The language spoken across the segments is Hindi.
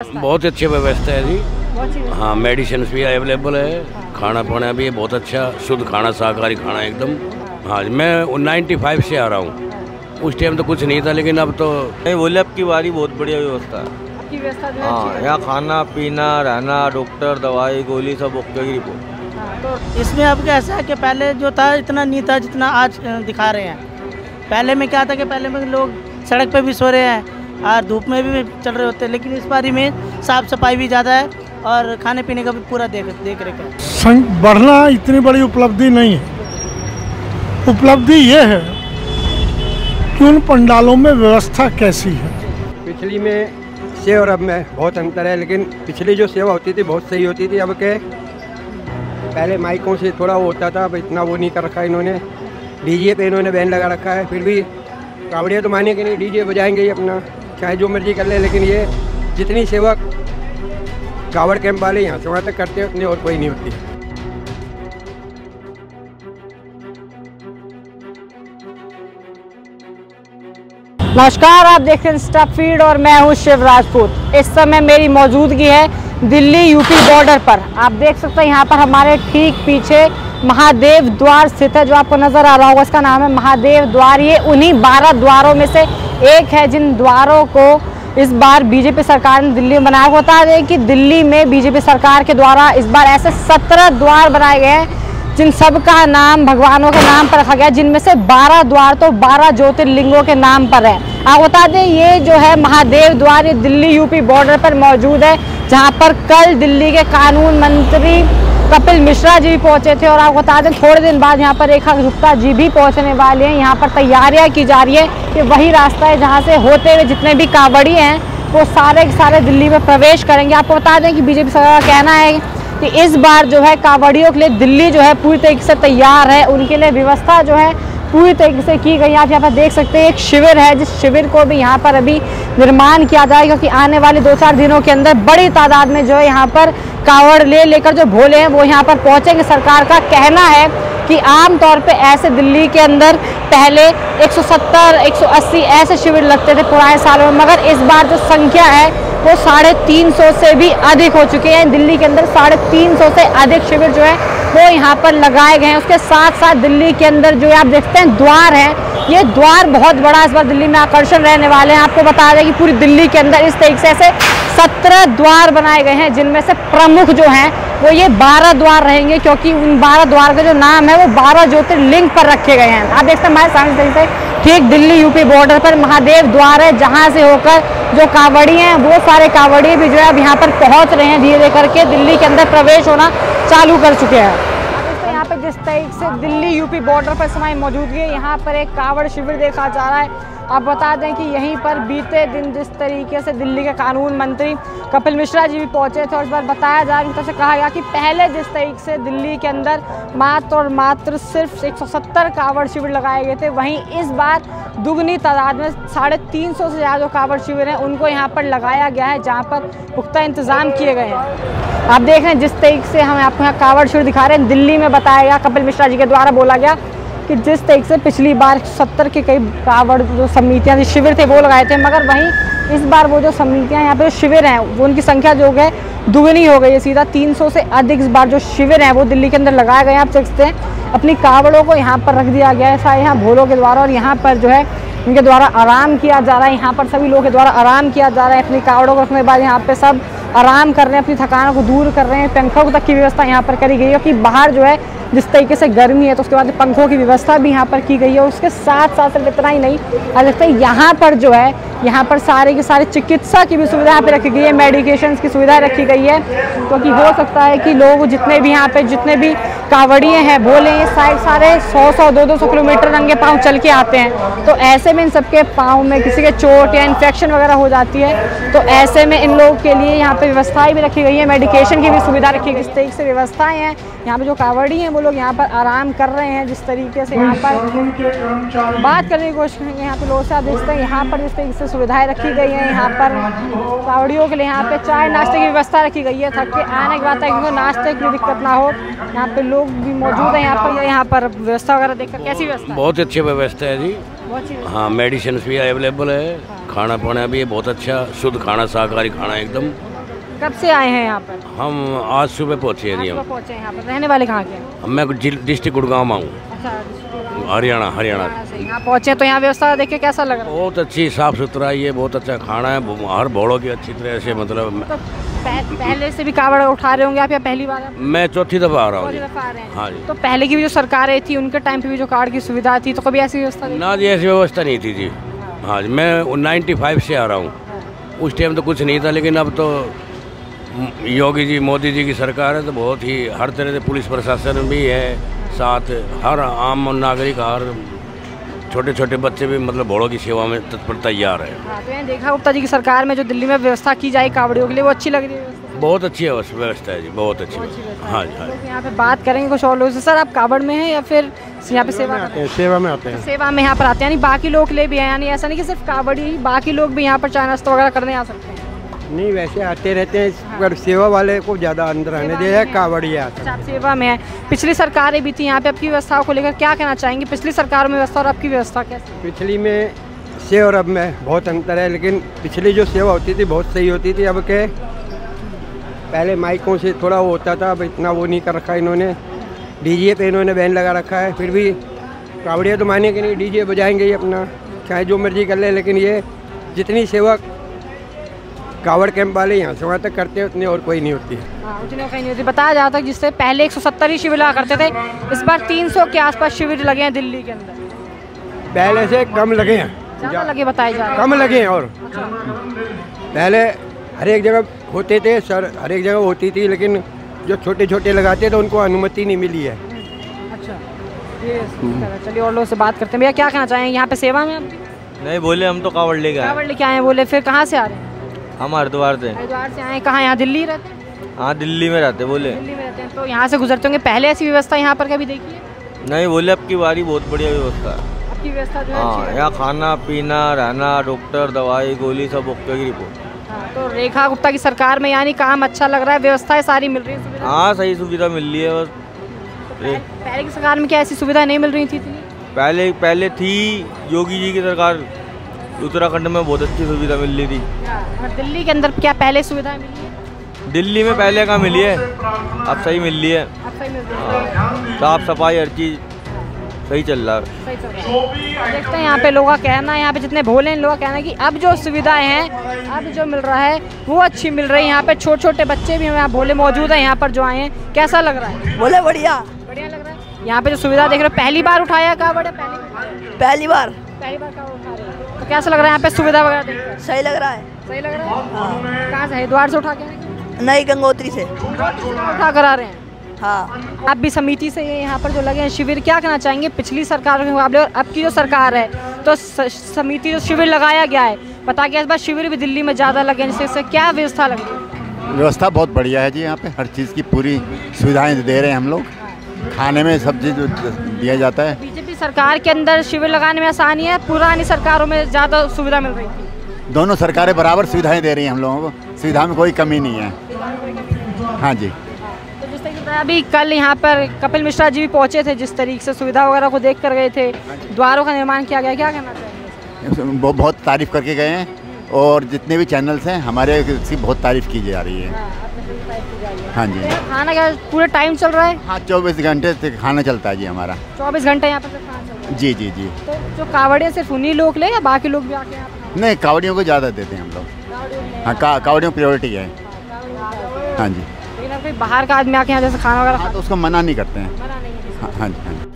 बहुत अच्छी व्यवस्था है जी। हाँ, मेडिसिन भी अवेलेबल है, खाना पीना भी बहुत अच्छा, शुद्ध खाना, शाकाहारी खाना एकदम। हाँ, मैं 95 से आ रहा हूँ। उस टाइम तो कुछ नहीं था, लेकिन अब तो नहीं बोले, अब की बारी बहुत बढ़िया व्यवस्था है। हाँ, यहाँ खाना पीना रहना, डॉक्टर दवाई गोली सब ओके की रिपोर्ट। तो इसमें अब कैसा है कि पहले जो था इतना नहीं था जितना आज दिखा रहे हैं। पहले में क्या था कि पहले में लोग सड़क पे भी सो रहे हैं और धूप में भी चल रहे होते हैं, लेकिन इस बारी में साफ सफाई भी ज़्यादा है और खाने पीने का भी पूरा देख रेख है। बढ़ना इतनी बड़ी उपलब्धि नहीं है। उपलब्धि ये है कि उन पंडालों में व्यवस्था कैसी है। पिछली में से और अब में बहुत अंतर है, लेकिन पिछली जो सेवा होती थी बहुत सही होती थी। अब के पहले माइकों से थोड़ा वो होता था, अब इतना वो नहीं कर रखा इन्होंने। डीजे पे इन्होंने बैन लगा रखा है, फिर भी कावड़िया तो माने कि नहीं, डीजे बजाएंगे ही अपना, चाहे जो मर्जी कर ले। लेकिन ये जितनी सेवा कावड़ कैंप वाले यहाँ से वहाँ तक करते हैं, उतनी और कोई नहीं होती। नमस्कार, आप देख रहे हैं स्टाफ फीड और मैं हूं शिव राजपूत। इस समय मेरी मौजूदगी है दिल्ली यूपी बॉर्डर पर। आप देख सकते हैं यहाँ पर हमारे ठीक पीछे महादेव द्वार स्थित है, जो आपको नजर आ रहा होगा। इसका नाम है महादेव द्वार। ये उन्हीं 12 द्वारों में से एक है जिन द्वारों को इस बार बीजेपी सरकार ने दिल्ली में बनाया। होता है कि दिल्ली में बीजेपी सरकार के द्वारा इस बार ऐसे 17 द्वार बनाए गए हैं, जिन सब का नाम भगवानों के नाम पर रखा गया, जिनमें से 12 द्वार तो 12 ज्योतिर्लिंगों के नाम पर है। आप बता दें, ये जो है महादेव द्वार, ये दिल्ली यूपी बॉर्डर पर मौजूद है, जहां पर कल दिल्ली के कानून मंत्री कपिल मिश्रा जी भी पहुंचे थे। और आपको बता दें, थोड़े दिन बाद यहाँ पर रेखा गुप्ता जी भी पहुंचने वाले हैं। यहाँ पर तैयारियां की जा रही है कि वही रास्ता है जहाँ से होते हुए जितने भी कांवड़ी हैं वो सारे के सारे दिल्ली में प्रवेश करेंगे। आपको बता दें कि बीजेपी सरकार का कहना है कि इस बार जो है कांवड़ियों के लिए दिल्ली जो है पूरी तरीके से तैयार है। उनके लिए व्यवस्था जो है पूरी तरीके से की गई है। आप यहाँ पर देख सकते हैं एक शिविर है, जिस शिविर को भी यहाँ पर अभी निर्माण किया जाएगा, क्योंकि आने वाले 2-4 दिनों के अंदर बड़ी तादाद में जो है यहाँ पर कांवड़ लेकर जो भोले हैं वो यहाँ पर पहुँचेंगे। सरकार का कहना है कि आमतौर पे ऐसे दिल्ली के अंदर पहले 170-180 ऐसे शिविर लगते थे पुराने सालों में, मगर इस बार जो संख्या है वो 350 से भी अधिक हो चुके हैं। दिल्ली के अंदर 350 से अधिक शिविर जो है वो यहाँ पर लगाए गए हैं। उसके साथ साथ दिल्ली के अंदर जो है आप देखते हैं द्वार है, ये द्वार बहुत बड़ा इस बार दिल्ली में आकर्षण रहने वाले हैं। आपको बता दें कि पूरी दिल्ली के अंदर इस तरीके से ऐसे 17 द्वार बनाए गए हैं, जिनमें से प्रमुख जो हैं वो ये 12 द्वार रहेंगे, क्योंकि उन 12 द्वार का जो नाम है वो 12 ज्योतिर्लिंग पर रखे गए हैं। आप देखते हैं हमारे सामने से ठीक दिल्ली यूपी बॉर्डर पर महादेव द्वार है, जहाँ से होकर जो कांवड़ी हैं वो सारे कांवड़ी भी जो है अब यहाँ पर पहुँच रहे हैं, धीरे करके दिल्ली के अंदर प्रवेश होना चालू कर चुके हैं। यहाँ पे जिस तरीके से दिल्ली यूपी बॉर्डर पर समय मौजूदगी है, यहाँ पर एक कांवड़ शिविर देखा जा रहा है। आप बता दें कि यहीं पर बीते दिन जिस तरीके से दिल्ली के कानून मंत्री कपिल मिश्रा जी भी पहुंचे थे, और इस बार बताया जा रहा है, उनसे कहा गया कि पहले जिस तरीके से दिल्ली के अंदर मात्र और मात्र सिर्फ 170 कांवड़ शिविर लगाए गए थे, वहीं इस बार दुगनी तादाद में 350 से ज़्यादा जो कांवड़ शिविर हैं उनको यहाँ पर लगाया गया है, जहाँ पर पुख्ता इंतजाम किए गए हैं। आप देख रहे हैं जिस तरीके से हम आपको यहाँ कांवड़ शिविर दिखा रहे हैं। दिल्ली में बताया गया, कपिल मिश्रा जी के द्वारा बोला गया कि जिस तरीके से पिछली बार 70 के कई कांवड़ जो समितियाँ शिविर थे वो लगाए थे, मगर वहीं इस बार वो जो समितियाँ यहाँ पे शिविर हैं वो उनकी संख्या जो है दुगनी हो गई है। सीधा 300 से अधिक इस बार जो शिविर हैं वो दिल्ली के अंदर लगाए गए हैं। आप देख सकते हैं अपनी कांवड़ों को यहाँ पर रख दिया गया है सारे यहाँ भोलों के द्वारा, और यहाँ पर जो है उनके द्वारा आराम किया जा रहा है। यहाँ पर सभी लोगों के द्वारा आराम किया जा रहा है। अपनी कांवड़ों को रखने के बाद यहाँ पे सब आराम कर रहे हैं, अपनी थकानों को दूर कर रहे हैं। पंखों तक की व्यवस्था यहाँ पर करी गई है, क्योंकि बाहर जो है जिस तरीके से गर्मी है तो उसके बाद पंखों की व्यवस्था भी यहाँ पर की गई है। उसके साथ साथ सिर्फ इतना ही नहीं, आप देखते हैं यहाँ पर जो है यहाँ पर सारे के सारे चिकित्सा की भी सुविधा यहाँ पे रखी गई है, मेडिकेशंस की सुविधा रखी गई है, क्योंकि हो सकता है कि लोग जितने भी यहाँ पे जितने भी कांवड़िए हैं भोले ये सारे 100-200 किलोमीटर नंगे पाँव चल के आते हैं। तो ऐसे में इन सबके पाँव में किसी के चोट या इन्फेक्शन वगैरह हो जाती है, तो ऐसे में इन लोगों के लिए यहाँ पे व्यवस्थाएं भी रखी गई है, मेडिकेशन की भी सुविधा रखी गई। इस तरीके से व्यवस्थाएं हैं। यहाँ पे जो कांवड़ी हैं वो लोग यहाँ पर आराम कर रहे हैं। जिस तरीके से यहाँ पर बात करने की कोशिश करेंगे यहाँ पे लोगों से, आप देखते हैं यहाँ पर जिस तरीके से सुविधाएं रखी गई हैं। यहाँ पर कांवड़ियों के लिए यहाँ पे चाय नाश्ते की व्यवस्था रखी गई है, थक के आने के बाद उनको नाश्ते की दिक्कत ना हो। यहाँ पे लोग भी मौजूद हैं यहाँ पर व्यवस्था वगैरह देखकर कैसी व्यवस्था? बहुत अच्छी व्यवस्था है जी। हाँ, मेडिसिन भी अवेलेबल है, खाना पीना भी बहुत अच्छा, शुद्ध खाना, शाकाहारी खाना एकदम। कब से आए हैं यहाँ पर? हम आज सुबह पहुँचे हैं जी। हम पहुँचे हैं यहाँ पर। रहने वाले कहाँ के हैं? मैं डिस्ट्रिक्ट गुड़गांव में हूँ, अच्छा, हरियाणा। से यहाँ पहुँचे तो यहाँ व्यवस्था देख के कैसा लग रहा है? बहुत अच्छी साफ सुथरा, ये बहुत अच्छा खाना है, हर भोड़ों की अच्छी तरह से, मतलब तो पहले से भी कावड़ उठा रहे होंगे आप या पहली बार? मैं चौथी दफ़ा आ रहा हूँ। हाँ जी। तो पहले की भी जो सरकारें थी उनके टाइम पे भी जो कार्ड की सुविधा थी, तो कभी ऐसी व्यवस्था ना जी, ऐसी व्यवस्था नहीं थी जी। हाँ जी, मैं 95 से आ रहा हूँ। उस टाइम तो कुछ नहीं था, लेकिन अब तो योगी जी, मोदी जी की सरकार है, तो बहुत ही हर तरह से पुलिस प्रशासन भी है साथ, हर आम नागरिक, हर छोटे छोटे बच्चे भी मतलब भोड़ों की सेवा में तत्पर तैयार है। हाँ, तो देखा गुप्ता जी की सरकार में जो दिल्ली में व्यवस्था की जाए कावड़ियों के लिए, वो अच्छी लग रही है? बहुत अच्छी व्यवस्था है जी, बहुत अच्छी व्यवस्था। हाँ जी, हाँ जी। यहाँ पे बात करेंगे कुछ और लोगों से। सर, आप कावड़ में हैं या फिर यहाँ पे सेवा आते हैं? सेवा में आते हैं। सेवा में यहाँ पर आते हैं, यानी बाकी लोग ले भी हैं, यानी ऐसा नहीं कि सिर्फ कावड़ी, बाकी लोग भी यहाँ पर चाय नाश्ता वगैरह करने आ सकते हैं? नहीं, वैसे आते रहते हैं, पर सेवा वाले को ज़्यादा अंदर आने दिया है, कावड़िया। अच्छा, आप सेवा में है। पिछली सरकारें भी थी यहाँ पे, आपकी व्यवस्था को लेकर क्या कहना चाहेंगे? पिछली सरकार में व्यवस्था और आपकी व्यवस्था कैसी? पिछली में से और अब में बहुत अंतर है, लेकिन पिछली जो सेवा होती थी बहुत सही होती थी। अब के पहले माइकों से थोड़ा वो होता था, अब इतना वो नहीं कर रखा इन्होंने। डीजे पे इन्होंने बैन लगा रखा है, फिर भी कावड़िया तो माने कि नहीं, डीजे बजाएंगे ही अपना, चाहे जो मर्जी कर ले। लेकिन ये जितनी सेवा कावड़ कैंप वाले यहाँ से वहाँ तक करते हैं, उतनी और कोई नहीं होती है। हाँ, उतनी और कहीं नहीं होती। बताया जाता है जिससे पहले 170 ही शिविर लगा करते थे, इस बार 300 के आसपास शिविर लगे हैं दिल्ली के अंदर। पहले से कम लगे हैं, ज़्यादा लगे बताए जा रहे हैं? कम लगे हैं। और पहले हर एक जगह होते थे सर, हर एक जगह होती थी, लेकिन जो छोटे छोटे लगाते थे उनको अनुमति नहीं मिली है। अच्छा, ये चलिए और लोगों से बात करते हैं। भैया, क्या कहना चाहेंगे? यहाँ पे सेवा में आप? नहीं बोले, हम तो कावड़ लेके आए। कावड़ लेके आए हैं बोले, फिर कहाँ से आ रहे हैं? हम हरिद्वार से। हरिद्वार से आए? कहाँ, यहाँ दिल्ली रहते हैं? हाँ, दिल्ली में रहते बोले। दिल्ली में रहते हैं, तो यहाँ से गुजरते होंगे। पहले ऐसी व्यवस्था यहाँ पर कभी देखी है? नहीं बोले, अब की बारी बहुत बढ़िया व्यवस्था है। आपकी व्यवस्था जो है हाँ, यहाँ खाना पीना, रहना, डॉक्टर, दवाई, गोली सब ओके की रिपोर्ट। हाँ, तो रेखा गुप्ता की सरकार में यानी काम अच्छा लग रहा है, व्यवस्थाएं सारी मिल रही है, सुविधा? हाँ, सही सुविधा मिल रही है बस। पहले की सरकार में क्या ऐसी सुविधा नहीं मिल रही थी? पहले थी योगी जी की सरकार, उत्तराखंड में बहुत अच्छी सुविधा मिल रही थी। और दिल्ली के अंदर क्या पहले सुविधाएं मिली है? दिल्ली में पहले कहाँ मिली है, अब सही मिल रही है। अब सही मिल रही है। साफ सफाई हर चीज़ सही चल रहा है। सही चल रहा है। देखते हैं यहाँ पे लोगों का कहना है, यहाँ पे जितने भोले हैं लोगों का कहना है कि अब जो सुविधाएं हैं, अब जो मिल रहा है वो अच्छी मिल रही है। यहाँ पे छोटे छोटे बच्चे भी यहाँ भोले मौजूद हैं, यहाँ पर जो आए हैं। कैसा लग रहा है? बोले बढ़िया बढ़िया लग रहा है। यहाँ पे जो सुविधा देख रहे हो, पहली बार उठाया कावड़? पहली बार कावड़ उठा रहे हो, तो कैसा लग रहा है यहाँ पे सुविधा वगैरह देखकर? सही लग रहा है। सही लग रहा है। कहाँ से? हरिद्वार से उठा के आए? नहीं, गंगोत्री से उठा कर आ रहे हैं। हाँ। आप भी समिति से यहाँ पर जो लगे हैं शिविर, क्या कहना चाहेंगे पिछली सरकार के मुकाबले और अब की जो सरकार है, तो समिति जो शिविर लगाया गया है, पता क्या इस बार शिविर भी दिल्ली में ज़्यादा लगे हैं, जिससे क्या व्यवस्था लग रही है? व्यवस्था बहुत बढ़िया है जी, यहाँ पे हर चीज़ की पूरी सुविधाएं दे रहे हैं हम लोग। खाने में सब चीज़ दिया जाता है। बीजेपी सरकार के अंदर शिविर लगाने में आसानी है, पुरानी सरकारों में ज़्यादा सुविधा मिल रही थी? दोनों सरकारें बराबर सुविधाएं दे रही हैं हम लोगों को, सुविधा में कोई कमी नहीं है। हाँ जी। तो जिस तरीके से अभी कल यहाँ पर कपिल मिश्रा जी भी पहुँचे थे, जिस तरीके से सुविधा वगैरह को देख कर गए थे, द्वारों का निर्माण किया गया, क्या कहना चाहेंगे? वो बहुत तारीफ़ करके गए हैं, और जितने भी चैनल्स हैं हमारे इसकी बहुत तारीफ़ की जा रही है। हाँ जी। खाना क्या पूरे टाइम चल रहा है? हाँ, 24 घंटे से खाना चलता है जी हमारा। 24 घंटे यहाँ पर खाना चल रहा है? जी जी जी। तो जो कावड़िया सिर्फ उन्हीं लोग ले या बाकी लोग भी आके यहाँ पर? नहीं, कावड़ियों को ज़्यादा देते हैं हम लोग। हाँ, कावड़ियों प्रायोरिटी है। हाँ जी। लेकिन अब कोई बाहर का आदमी आके यहाँ जैसे खाना वगैरह? हाँ, तो उसको मना नहीं करते हैं। मना नहीं है। हाँ जी, हाँ जी।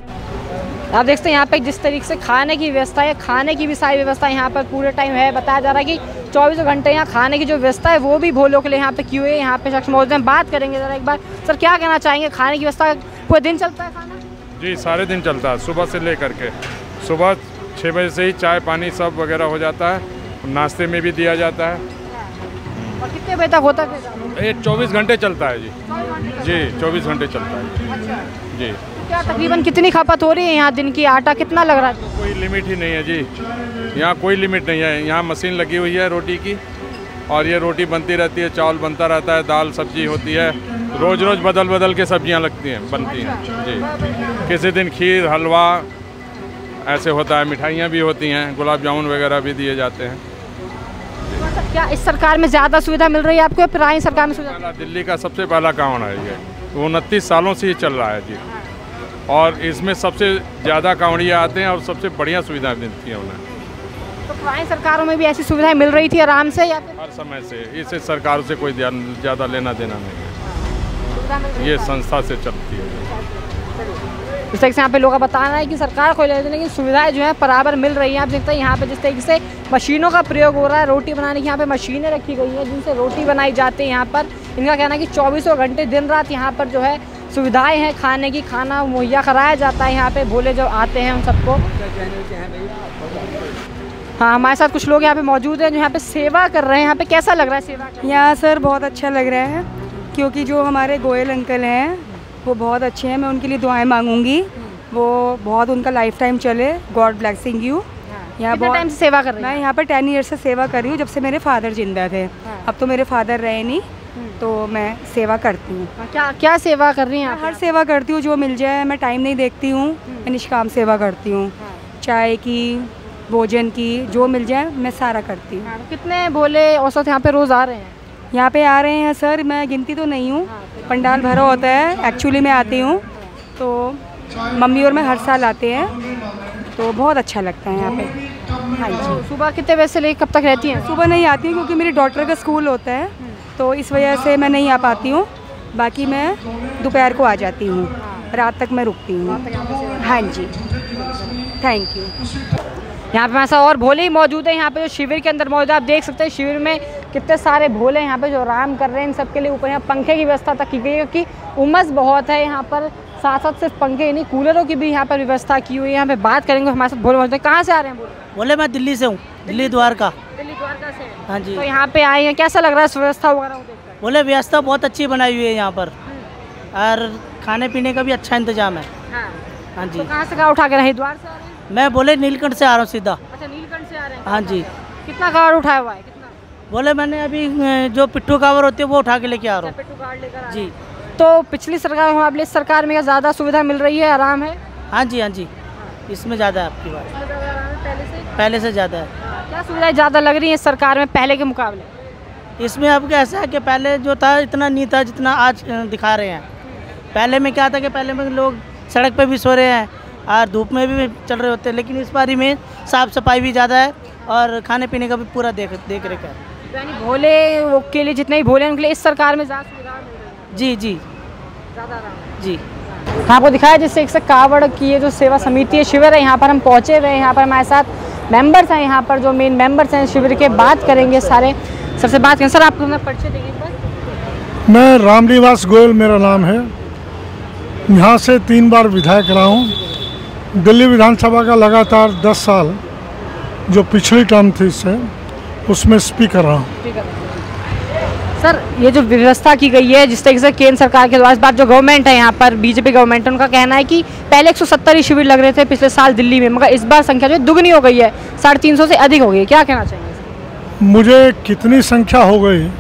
आप देखते हैं यहाँ पे जिस तरीके से खाने की व्यवस्था है, खाने की भी सारी व्यवस्था यहाँ पर पूरे टाइम है। बताया जा रहा है कि 24 घंटे यहाँ खाने की जो व्यवस्था है वो भी भोलों के लिए यहाँ पे की हुई है। यहाँ पे शख्स मौजूद हैं, बात करेंगे ज़रा एक बार। सर, क्या कहना चाहेंगे? खाने की व्यवस्था पूरे दिन चलता है खाना? जी, सारे दिन चलता है, सुबह से लेकर के। सुबह 6 बजे से ही चाय पानी सब वगैरह हो जाता है, नाश्ते में भी दिया जाता है। और कितने बजे तक होता है? ये 24 घंटे चलता है जी। जी, 24 घंटे चलता है जी। क्या तकरीबन कितनी खपत हो रही है यहाँ दिन की? आटा कितना लग रहा है? कोई लिमिट ही नहीं है जी, यहाँ कोई लिमिट नहीं है। यहाँ मशीन लगी हुई है रोटी की, और ये रोटी बनती रहती है, चावल बनता रहता है, दाल सब्जी होती है, रोज़ रोज़ बदल बदल के सब्जियाँ लगती हैं, बनती हैं जी। किसी दिन खीर हलवा ऐसे होता है, मिठाइयाँ भी होती हैं, गुलाब जामुन वगैरह भी दिए जाते हैं। क्या इस सरकार में ज़्यादा सुविधा मिल रही है आपको या पुरानी सरकार में सुविधा? दिल्ली का सबसे पहला कांवड़ है ये, 29 सालों से ये चल रहा है जी। और इसमें सबसे ज़्यादा कांवड़िया आते हैं और सबसे बढ़िया सुविधाएं मिलती हैं उन्हें। तो पुरानी सरकारों में भी ऐसी सुविधाएं मिल रही थी आराम से या फिर? हर समय से इसे सरकारों से कोई ज़्यादा लेना देना नहीं है, ये संस्था से चलती है। इस तरीके से यहाँ पे लोगों का बताना है कि सरकार को लेकिन लेकिन सुविधाएं जो है बराबर मिल रही हैं। आप देखते हैं यहाँ पे जिस तरीके से मशीनों का प्रयोग हो रहा है, रोटी बनाने की यहाँ पे मशीनें रखी गई हैं जिनसे रोटी बनाई जाती है। यहाँ पर इनका कहना है कि 24 घंटे दिन रात यहाँ पर जो है सुविधाएं हैं, खाने की खाना मुहैया कराया जाता है। यहाँ पे भोले जो आते हैं उन सबको। हाँ, हमारे साथ कुछ लोग यहाँ पे मौजूद हैं जो यहाँ पे सेवा कर रहे हैं। यहाँ पे कैसा लग रहा है सेवा करना? यहाँ सर बहुत अच्छा लग रहा है, क्योंकि जो हमारे गोयल अंकल हैं वो बहुत अच्छे हैं। मैं उनके लिए दुआएं मांगूंगी, वो बहुत उनका लाइफ टाइम चले। God blessing you. यहाँ बहुत टाइम से सेवा कर रही हैं? मैं यहाँ पर 10 ईयर से सेवा कर रही हूँ, जब से मेरे फादर जिंदा थे। अब तो मेरे फादर रहे नहीं, तो मैं सेवा करती हूँ। क्या क्या सेवा कर रही हैं आप? हर सेवा करती हूँ जो मिल जाए। मैं टाइम नहीं देखती हूँ, मैं निष्काम सेवा करती हूँ। चाय की, भोजन की, जो मिल जाए मैं सारा करती हूँ। कितने भोले औसत यहाँ पे रोज़ आ रहे हैं? यहाँ पे आ रहे हैं सर, मैं गिनती तो नहीं हूँ, पंडाल भरा होता है। एक्चुअली मैं आती हूँ तो मम्मी और मैं हर साल आते हैं, तो बहुत अच्छा लगता है यहाँ पे। हाँ जी। सुबह कितने बजे से लेकर कब तक रहती हैं? सुबह नहीं आती हूँ क्योंकि मेरी डॉटर का स्कूल होता है, तो इस वजह से मैं नहीं आ पाती हूँ। बाकी मैं दोपहर को आ जाती हूँ, रात तक मैं रुकती हूँ। हाँ जी, थैंक यू। यहाँ पे ऐसा और भोले ही मौजूद है। यहाँ पे जो शिविर के अंदर मौजूद है, आप देख सकते हैं शिविर में कितने सारे भोले यहाँ पे जो आराम कर रहे हैं। इन सबके लिए ऊपर यहाँ पंखे की व्यवस्था तक की गई है क्योंकि उमस बहुत है यहाँ पर। साथ साथ सिर्फ पंखे ही नहीं, कूलरों की भी यहाँ पर व्यवस्था की हुई है। यहाँ पे बात करेंगे हमारे साथ भोले मौजूद है। कहाँ से आ रहे हैं भोले? बोले मैं दिल्ली से हूँ, दिल्ली द्वारका। दिल्ली द्वारका से? हाँ जी। तो यहाँ पे आए हैं, कैसा लग रहा है व्यवस्था वगैरह? बोले व्यवस्था बहुत अच्छी बनाई हुई है यहाँ पर, और खाने पीने का भी अच्छा इंतजाम है। हाँ जी। तो कहाँ से उठा के हरिद्वार से आ रहे हैं? मैं बोले नीलकंठ से आ रहा हूँ सीधा। अच्छा, नीलकंठ से आ रहे हैं? हाँ जी। कितना कावड़ उठाया हुआ है? कितना? बोले मैंने अभी जो पिट्ठू कावड़ होती है वो उठा के लेके आ रहा हूँ। पिट्ठू कावड़ लेकर आ रहे हैं? जी। तो पिछली सरकार में इस सरकार में क्या ज़्यादा सुविधा मिल रही है, आराम है? हाँ जी, हाँ जी, इसमें ज़्यादा है आपकी बात, पहले से ज़्यादा है। क्या सुविधाएं ज़्यादा लग रही है इस सरकार में पहले के मुकाबले? इसमें अब क्या ऐसा है कि पहले जो था इतना नहीं था जितना आज दिखा रहे हैं। पहले में क्या था कि पहले में लोग सड़क पे भी सो रहे हैं और धूप में भी चल रहे होते हैं, लेकिन इस बारी में साफ़ सफाई भी ज़्यादा है और खाने पीने का भी पूरा देख रेख है। यानी भोले के लिए जितने भी भोले हैं उनके लिए इस सरकार में ज़्यादा सुविधा मिल रही है? जी जी, ज़्यादा आराम जी। आपको दिखाया जिससे एक कावड़ की ये जो सेवा समिति है, शिविर है, यहाँ पर हम पहुँचे हुए हैं। यहाँ पर हमारे साथ मेंबर्स हैं, यहाँ पर जो मेन मेंबर्स हैं शिविर के, बात करेंगे सारे। सबसे बात करें सर, आपको मैं परिचय देंगे एक बार? मैं रामनिवास गोयल मेरा नाम है, यहाँ से 3 बार विधायक रहा हूँ। दिल्ली विधानसभा का लगातार 10 साल जो पिछली टर्म थी इससे, उसमें स्पीकर रहा हूँ। सर, ये जो व्यवस्था की गई है जिस तरीके से केंद्र सरकार के द्वारा, इस बार जो गवर्नमेंट है यहाँ पर बीजेपी गवर्नमेंट है, उनका कहना है कि पहले 170 ही शिविर लग रहे थे पिछले साल दिल्ली में, मगर इस बार संख्या जो दुगनी हो गई है, 350 से अधिक हो गई है। क्या कहना चाहिए? मुझे कितनी संख्या हो गई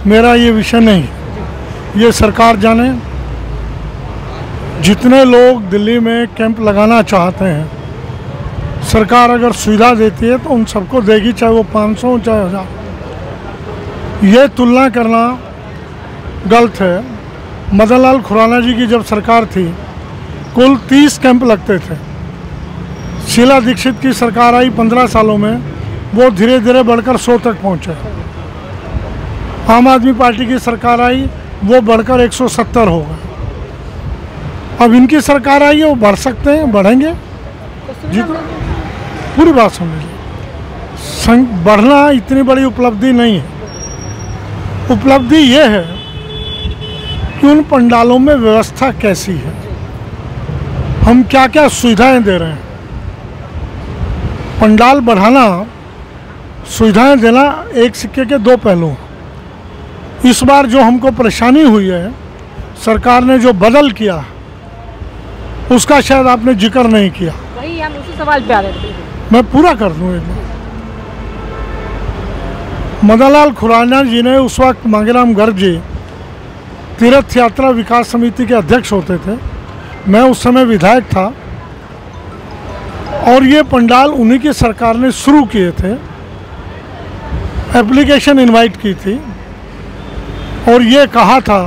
मेरा ये विषय नहीं, ये सरकार जाने। जितने लोग दिल्ली में कैंप लगाना चाहते हैं, सरकार अगर सुविधा देती है तो उन सबको देगी, चाहे वो 500 हो चाहे 1000। ये तुलना करना गलत है। मदन लाल खुराना जी की जब सरकार थी कुल 30 कैंप लगते थे। शीला दीक्षित की सरकार आई 15 सालों में, वो धीरे धीरे बढ़कर 100 तक पहुँचे। आम आदमी पार्टी की सरकार आई, वो बढ़कर 170 हो गए। अब इनकी सरकार आई है, वो बढ़ सकते हैं, बढ़ेंगे। पूरी बात सुन लीजिए, बढ़ना इतनी बड़ी उपलब्धि नहीं है। उपलब्धि ये है कि उन पंडालों में व्यवस्था कैसी है, हम क्या क्या सुविधाएं दे रहे हैं। पंडाल बढ़ाना, सुविधाएं देना एक सिक्के के 2 पहलू हैं। इस बार जो हमको परेशानी हुई है, सरकार ने जो बदल किया उसका शायद आपने जिक्र नहीं किया। वही हम उसी सवाल पे आ रहे थे। मैं पूरा कर दूँ एक बार। मदन लाल खुराना जी ने उस वक्त मांगेराम गर्ग जी तीर्थ यात्रा विकास समिति के अध्यक्ष होते थे, मैं उस समय विधायक था, और ये पंडाल उन्हीं की सरकार ने शुरू किए थे। एप्लीकेशन इनवाइट की थी और ये कहा था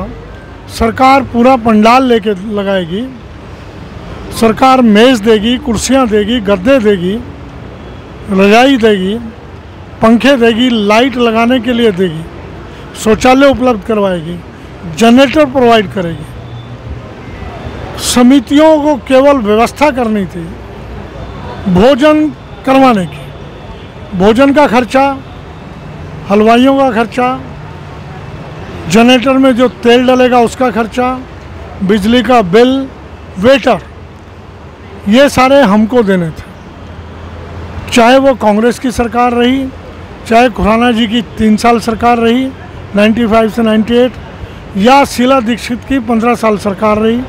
सरकार पूरा पंडाल लेके लगाएगी, सरकार मेज़ देगी, कुर्सियां देगी, गद्दे देगी, रजाई देगी, पंखे देगी, लाइट लगाने के लिए देगी, शौचालय उपलब्ध करवाएगी, जनरेटर प्रोवाइड करेगी। समितियों को केवल व्यवस्था करनी थी भोजन करवाने की, भोजन का खर्चा, हलवाइयों का खर्चा, जनरेटर में जो तेल डलेगा उसका खर्चा, बिजली का बिल, वेटर, ये सारे हमको देने थे। चाहे वो कांग्रेस की सरकार रही, चाहे खुराना जी की 3 साल सरकार रही 95 से 98, या शीला दीक्षित की 15 साल सरकार रही,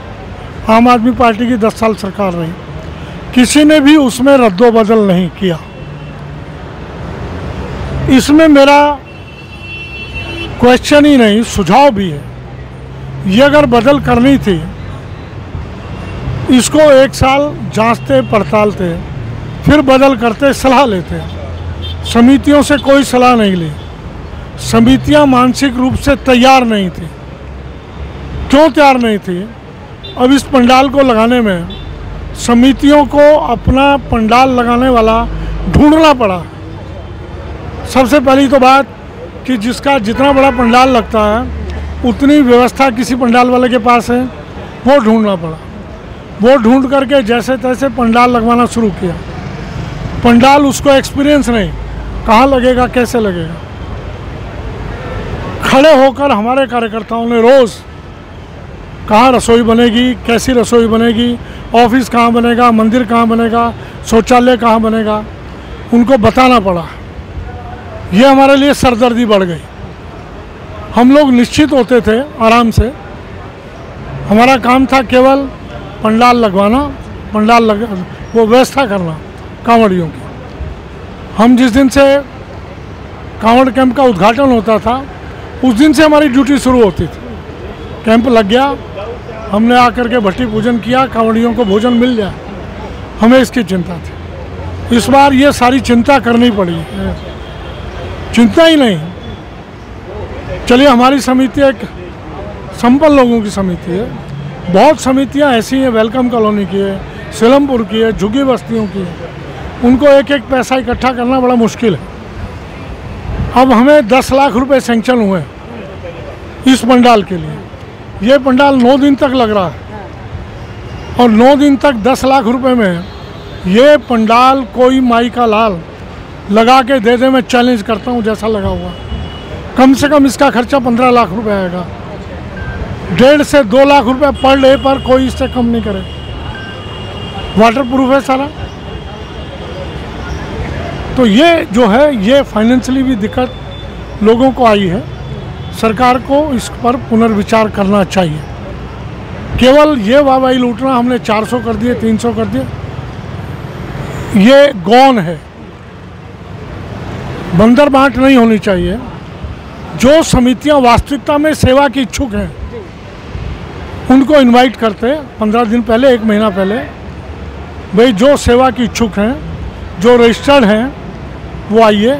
आम आदमी पार्टी की 10 साल सरकार रही, किसी ने भी उसमें रद्दोबदल नहीं किया। इसमें मेरा क्वेश्चन ही नहीं, सुझाव भी है। ये अगर बदल करनी थी, इसको 1 साल जांचते पड़तालते, फिर बदल करते, सलाह लेते। समितियों से कोई सलाह नहीं ली, समितियां मानसिक रूप से तैयार नहीं थी। क्यों तैयार नहीं थी? अब इस पंडाल को लगाने में समितियों को अपना पंडाल लगाने वाला ढूंढना पड़ा। सबसे पहली तो बात कि जिसका जितना बड़ा पंडाल लगता है उतनी व्यवस्था किसी पंडाल वाले के पास है, वो ढूंढना पड़ा। वो ढूंढ करके जैसे तैसे पंडाल लगवाना शुरू किया। पंडाल उसको एक्सपीरियंस नहीं, कहाँ लगेगा, कैसे लगेगा। खड़े होकर हमारे कार्यकर्ताओं ने रोज़ कहाँ रसोई बनेगी, कैसी रसोई बनेगी, ऑफिस कहाँ बनेगा, मंदिर कहाँ बनेगा, शौचालय कहाँ बनेगा, उनको बताना पड़ा। ये हमारे लिए सरदर्दी बढ़ गई। हम लोग निश्चित होते थे आराम से, हमारा काम था केवल पंडाल लगवाना, वो व्यवस्था करना कांवड़ियों की। हम जिस दिन से कांवड़ कैंप का उद्घाटन होता था उस दिन से हमारी ड्यूटी शुरू होती थी। कैंप लग गया, हमने आकर के भट्टी पूजन किया, कांवड़ियों को भोजन मिल जाए, हमें इसकी चिंता थी। इस बार ये सारी चिंता करनी पड़ी। चिंता ही नहीं, चलिए हमारी समिति एक संपन्न लोगों की समिति है। बहुत समितियां ऐसी हैं, वेलकम कॉलोनी की है, सिलमपुर की है, झुग्गी बस्तियों की है, उनको एक एक पैसा इकट्ठा करना बड़ा मुश्किल है। अब हमें 10 लाख रुपए सैंक्शन हुए इस पंडाल के लिए। ये पंडाल 9 दिन तक लग रहा है और 9 दिन तक 10 लाख रुपए में ये पंडाल कोई माई का लाल लगा के दे दे। मैं चैलेंज करता हूँ, जैसा लगा हुआ कम से कम इसका खर्चा 15 लाख रुपए आएगा। 1.5 से 2 लाख रुपए पर डे पर, कोई इससे कम नहीं करे। वाटर प्रूफ है सारा। तो ये जो है, ये फाइनेंशियली भी दिक्कत लोगों को आई है। सरकार को इस पर पुनर्विचार करना चाहिए। केवल ये वाहवाही लूटना, हमने 400 कर दिए, 300 कर दिए, ये गौन है। बंदर बांट नहीं होनी चाहिए। जो समितियां वास्तविकता में सेवा की इच्छुक हैं उनको इनवाइट करते 15 दिन पहले, 1 महीना पहले, भाई जो सेवा की इच्छुक हैं, जो रजिस्टर्ड हैं, वो आइए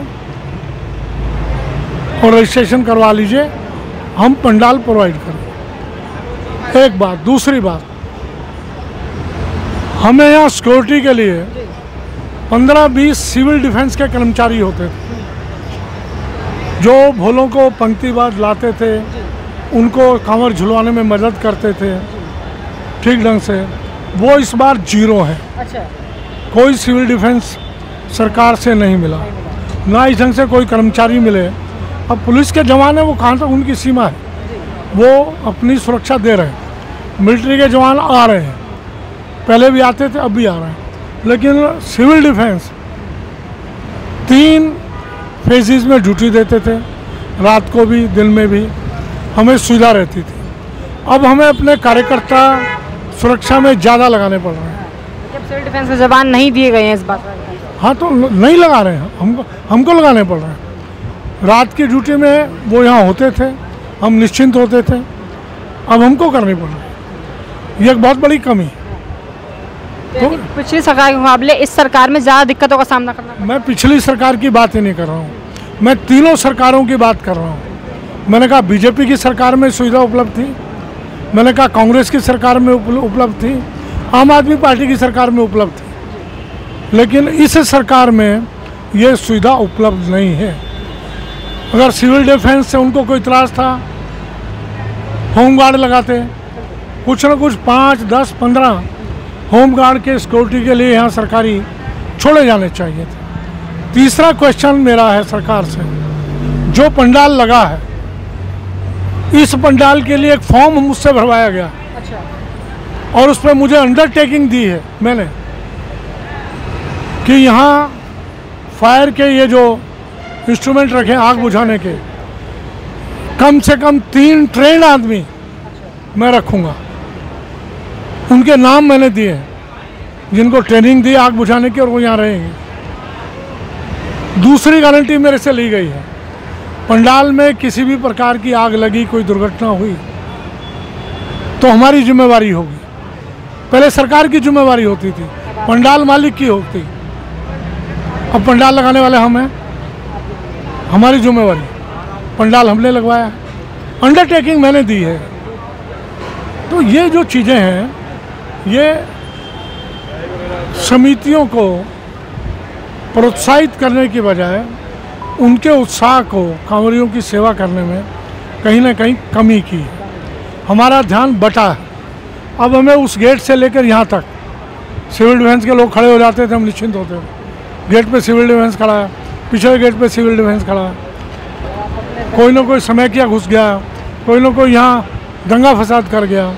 और रजिस्ट्रेशन करवा लीजिए, हम पंडाल प्रोवाइड करें। एक बात। दूसरी बात, हमें यहाँ सिक्योरिटी के लिए 15-20 सिविल डिफेंस के कर्मचारी होते थे जो भोलों को पंक्तिवाद लाते थे, उनको कांवर झुलवाने में मदद करते थे ठीक ढंग से। वो इस बार 0 है। अच्छा। कोई सिविल डिफेंस सरकार से नहीं मिला, ना इस ढंग से कोई कर्मचारी मिले। अब पुलिस के जवान है, वो कहाँ तक उनकी सीमा है, वो अपनी सुरक्षा दे रहे हैं। मिलिट्री के जवान आ रहे हैं, पहले भी आते थे, अब भी आ रहे हैं। लेकिन सिविल डिफेंस 3 फेजेस में ड्यूटी देते थे, रात को भी दिन में भी, हमें सुविधा रहती थी। अब हमें अपने कार्यकर्ता सुरक्षा में ज़्यादा लगाने पड़ रहे हैं। जब सिविल डिफेंस के जवान नहीं दिए गए हैं इस बात पर? हाँ, तो नहीं लगा रहे हैं, हमको लगाने पड़ रहे हैं। रात की ड्यूटी में वो यहाँ होते थे, हम निश्चिंत होते थे, अब हमको करनी पड़ रही है। ये एक बहुत बड़ी कमी है। तो पिछली सरकार के मुकाबले इस सरकार में ज़्यादा दिक्कतों का सामना करना? मैं पिछली सरकार की बात ही नहीं कर रहा हूँ, मैं तीनों सरकारों की बात कर रहा हूँ। मैंने कहा बीजेपी की सरकार में सुविधा उपलब्ध थी, मैंने कहा कांग्रेस की सरकार में उपलब्ध थी, आम आदमी पार्टी की सरकार में उपलब्ध थी, लेकिन इस सरकार में ये सुविधा उपलब्ध नहीं है। अगर सिविल डिफेंस से उनको कोई इतराज़ था, होमगार्ड लगाते, कुछ न कुछ 5, 10, 15 होमगार्ड के सिक्योरिटी के लिए यहाँ सरकारी छोड़े जाने चाहिए थे। तीसरा क्वेश्चन मेरा है सरकार से, जो पंडाल लगा है, इस पंडाल के लिए एक फॉर्म मुझसे भरवाया गया। अच्छा। और उस पर मुझे अंडरटेकिंग दी है मैंने कि यहाँ फायर के ये जो इंस्ट्रूमेंट रखे आग बुझाने के, कम से कम 3 ट्रेंड आदमी मैं रखूँगा। उनके नाम मैंने दिए हैं, जिनको ट्रेनिंग दी आग बुझाने की, और वो यहाँ रहेंगे। दूसरी गारंटी मेरे से ली गई है, पंडाल में किसी भी प्रकार की आग लगी, कोई दुर्घटना हुई तो हमारी जिम्मेवारी होगी। पहले सरकार की जिम्मेवारी होती थी, पंडाल मालिक की होती, अब पंडाल लगाने वाले हम हैं, हमारी जिम्मेवारी। पंडाल हमने लगवाया है, अंडरटेकिंग मैंने दी है। तो ये जो चीज़ें हैं, ये समितियों को प्रोत्साहित करने की बजाय उनके उत्साह को कांवड़ियों की सेवा करने में कहीं ना कहीं कमी की है। हमारा ध्यान बटा है। अब हमें उस गेट से लेकर यहाँ तक सिविल डिफेंस के लोग खड़े हो जाते थे, हम निश्चिंत होते थे। गेट पे सिविल डिफेंस खड़ा है, पिछले गेट पे सिविल डिफेंस खड़ा है, कोई ना कोई समय किया घुस गया, कोई ना कोई यहाँ दंगा फसाद कर गया,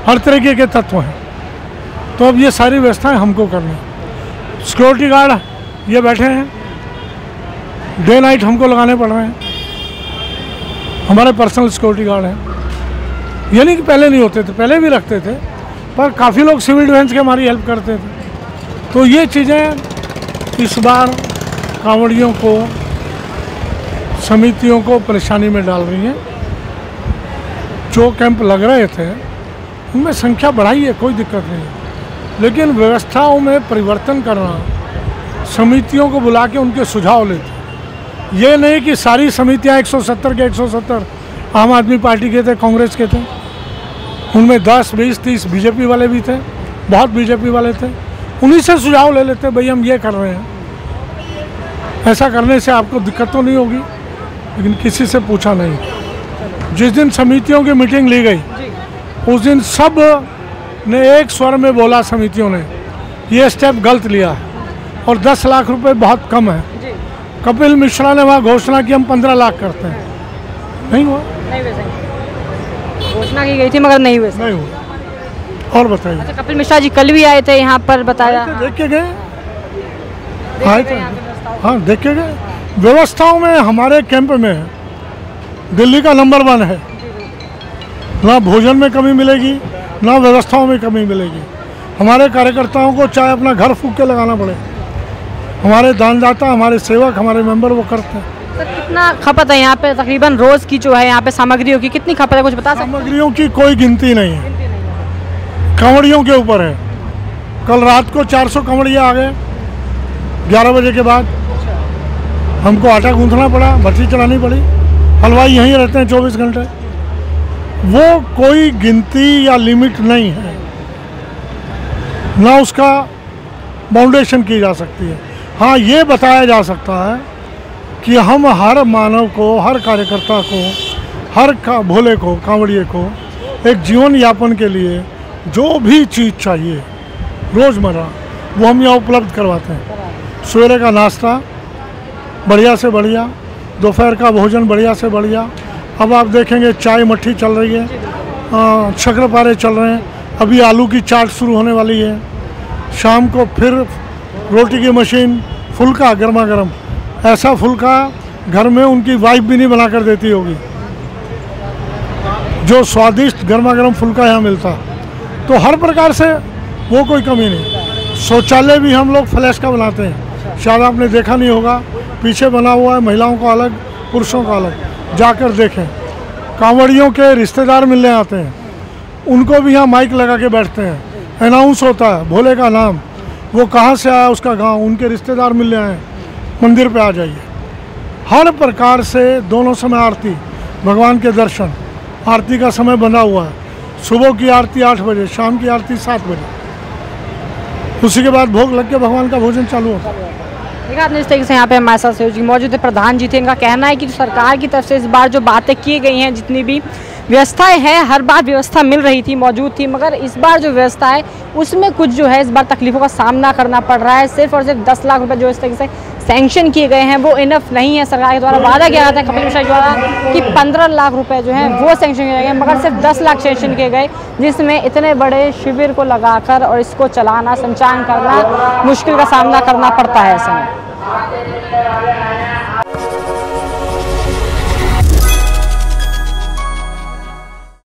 हर तरीके के तत्व हैं। तो अब ये सारी व्यवस्थाएं हमको करनी है। सिक्योरिटी गार्ड ये बैठे हैं, डे नाइट हमको लगाने पड़ रहे हैं, हमारे पर्सनल सिक्योरिटी गार्ड हैं। ये नहीं कि पहले नहीं होते थे, पहले भी रखते थे, पर काफ़ी लोग सिविल डिफेंस के हमारी हेल्प करते थे। तो ये चीज़ें इस बार कांवड़ियों को, समितियों को परेशानी में डाल रही हैं। जो कैंप लग रहे थे उनमें संख्या बढ़ाई है, कोई दिक्कत नहीं है, लेकिन व्यवस्थाओं में परिवर्तन करना, समितियों को बुला के उनके सुझाव लेते। ये नहीं कि सारी समितियां 170 के 170 आम आदमी पार्टी के थे, कांग्रेस के थे, उनमें 10, 20, 30 बीजेपी वाले भी थे, बहुत बीजेपी वाले थे। उन्हीं से सुझाव ले लेते, भाई हम ये कर रहे हैं, ऐसा करने से आपको दिक्कत तो नहीं होगी, लेकिन किसी से पूछा नहीं। जिस दिन समितियों की मीटिंग ली गई उस दिन सब ने एक स्वर में बोला, समितियों ने, ये स्टेप गलत लिया है और 10 लाख रुपए बहुत कम है। कपिल मिश्रा ने वहाँ घोषणा की हम 15 लाख करते हैं, नहीं हुआ, घोषणा की गई थी मगर नहीं हुआ। नहीं हुआ। और बताइए। अच्छा, कपिल मिश्रा जी कल भी आए थे यहाँ पर, बताया, देख के गए, आए थे, हाँ देख के गए। व्यवस्थाओं में हमारे कैंप में दिल्ली का नंबर 1 है, ना भोजन में कमी मिलेगी, ना व्यवस्थाओं में कमी मिलेगी। हमारे कार्यकर्ताओं को चाहे अपना घर फूंक के लगाना पड़े, हमारे दानदाता, हमारे सेवक, हमारे मेंबर वो करते हैं। सर कितना खपत है यहाँ पे, तकरीबन रोज की जो है यहाँ पे सामग्रियों की कितनी खपत है, कुछ बता सकते हैं? सामग्रियों की कोई गिनती नहीं है, कांवड़ियों के ऊपर है। कल रात को 400 कांवड़िया आ गए 11 बजे के बाद। हमको आटा गूंथना पड़ा, भट्टी चलानी पड़ी, हलवाई यहीं रहते हैं 24 घंटे। वो कोई गिनती या लिमिट नहीं है, ना उसका बाउंडेशन की जा सकती है। हाँ, ये बताया जा सकता है कि हम हर मानव को, हर कार्यकर्ता को, हर भोले को, कांवड़िए को एक जीवन यापन के लिए जो भी चीज़ चाहिए रोज़मर्रा, वो हम यहाँ उपलब्ध करवाते हैं। सवेरे का नाश्ता बढ़िया से बढ़िया, दोपहर का भोजन बढ़िया से बढ़िया। अब आप देखेंगे चाय मट्ठी चल रही है, शक्करपारे चल रहे हैं, अभी आलू की चाट शुरू होने वाली है। शाम को फिर रोटी की मशीन, फुल्का गर्मा गर्म, ऐसा फुल्का घर में उनकी वाइफ भी नहीं बना कर देती होगी, जो स्वादिष्ट गर्मा गर्म फुल्का यहाँ मिलता। तो हर प्रकार से वो कोई कमी नहीं। शौचालय भी हम लोग फ्लैश का बनाते हैं, शायद आपने देखा नहीं होगा, पीछे बना हुआ है, महिलाओं का अलग, पुरुषों का अलग, जाकर देखें। कांवड़ियों के रिश्तेदार मिलने आते हैं, उनको भी यहाँ माइक लगा के बैठते हैं, अनाउंस होता है भोले का नाम, वो कहाँ से आया, उसका गांव, उनके रिश्तेदार मिलने आए, मंदिर पे आ जाइए। हर प्रकार से दोनों समय आरती, भगवान के दर्शन, आरती का समय बंधा हुआ है। सुबह की आरती 8 बजे, शाम की आरती 7 बजे, उसी के बाद भोग लग के भगवान का भोजन चालू होता है। देखा आपने इस तरीके से यहाँ पे हमारे साथ सहयोग जी मौजूद है, प्रधान जी थे। इनका कहना है कि सरकार की तरफ से इस बार जो बातें की गई हैं, जितनी भी व्यवस्थाएं हैं, हर बार व्यवस्था मिल रही थी, मौजूद थी, मगर इस बार जो व्यवस्था है उसमें कुछ जो है इस बार तकलीफों का सामना करना पड़ रहा है। सिर्फ और सिर्फ 10 लाख रुपए जो इस तरीके से सैंक्शन किए गए हैं वो इनफ नहीं है। सरकार के द्वारा वादा किया जाता है कपिल मिश्रा द्वारा कि 15 लाख रुपए जो हैं वो सैंक्शन किए गए, मगर सिर्फ 10 लाख सैंक्शन किए गए, जिसमें इतने बड़े शिविर को लगाकर और इसको चलाना, संचालन करना, मुश्किल का सामना करना पड़ता है ऐसे में।